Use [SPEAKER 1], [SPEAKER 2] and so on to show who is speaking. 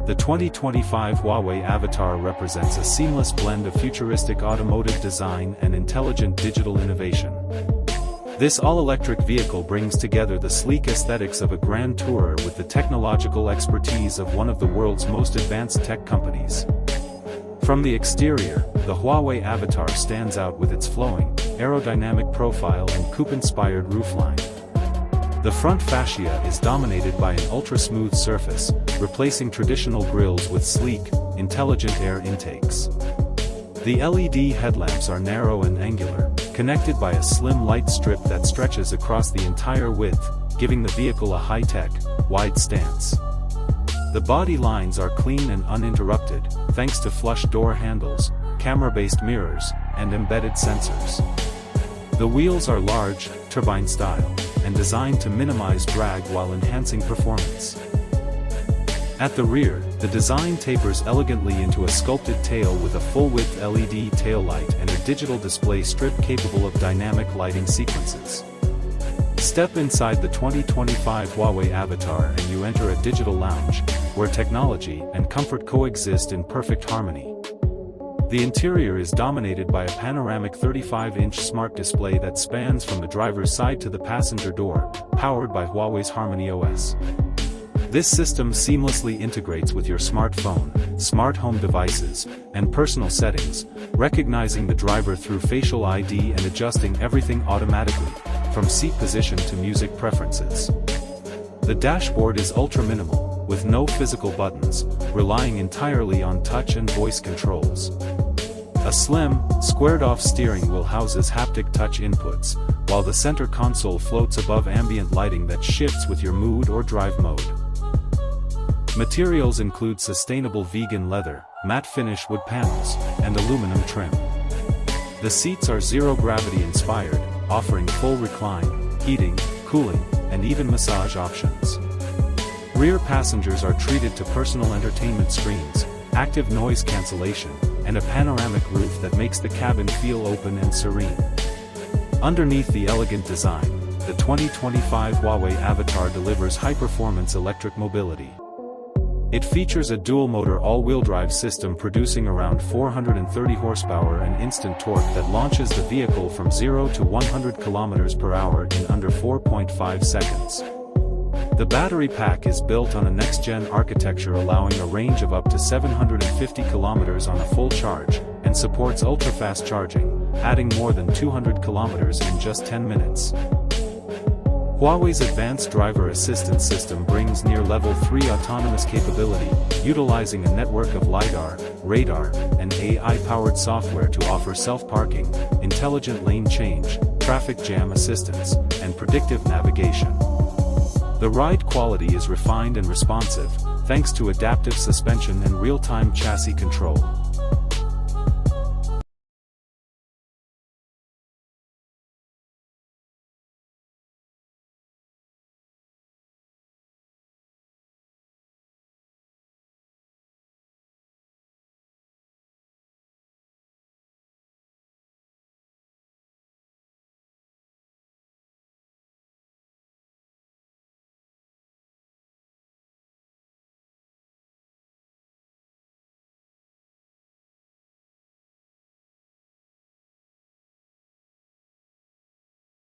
[SPEAKER 1] The 2025 Huawei Avatar represents a seamless blend of futuristic automotive design and intelligent digital innovation. This all-electric vehicle brings together the sleek aesthetics of a grand tourer with the technological expertise of one of the world's most advanced tech companies. From the exterior, the Huawei Avatar stands out with its flowing, aerodynamic profile and coupe-inspired roofline. The front fascia is dominated by an ultra-smooth surface, replacing traditional grilles with sleek, intelligent air intakes. The LED headlamps are narrow and angular, connected by a slim light strip that stretches across the entire width, giving the vehicle a high-tech, wide stance. The body lines are clean and uninterrupted, thanks to flush door handles, camera-based mirrors, and embedded sensors. The wheels are large, turbine-style, and designed to minimize drag while enhancing performance. At the rear, the design tapers elegantly into a sculpted tail with a full-width LED taillight and a digital display strip capable of dynamic lighting sequences. Step inside the 2025 Huawei Avatar and you enter a digital lounge, where technology and comfort coexist in perfect harmony. The interior is dominated by a panoramic 35-inch smart display that spans from the driver's side to the passenger door, powered by Huawei's Harmony OS. This system seamlessly integrates with your smartphone, smart home devices, and personal settings, recognizing the driver through facial ID and adjusting everything automatically, from seat position to music preferences. The dashboard is ultra-minimal, with no physical buttons, relying entirely on touch and voice controls. A slim, squared-off steering wheel houses haptic touch inputs, while the center console floats above ambient lighting that shifts with your mood or drive mode. Materials include sustainable vegan leather, matte finish wood panels, and aluminum trim. The seats are zero-gravity inspired, offering full recline, heating, cooling, and even massage options. Rear passengers are treated to personal entertainment screens, active noise cancellation, and a panoramic roof that makes the cabin feel open and serene. Underneath the elegant design, the 2025 Huawei Avatar delivers high-performance electric mobility. It features a dual-motor all-wheel drive system producing around 430 horsepower and instant torque that launches the vehicle from 0 to 100 km per hour in under 4.5 seconds. The battery pack is built on a next-gen architecture allowing a range of up to 750 km on a full charge, and supports ultra-fast charging, adding more than 200 km in just 10 minutes. Huawei's advanced driver assistance system brings near level 3 autonomous capability, utilizing a network of LiDAR, radar, and AI-powered software to offer self-parking, intelligent lane change, traffic jam assistance, and predictive navigation. The ride quality is refined and responsive, thanks to adaptive suspension and real-time chassis control.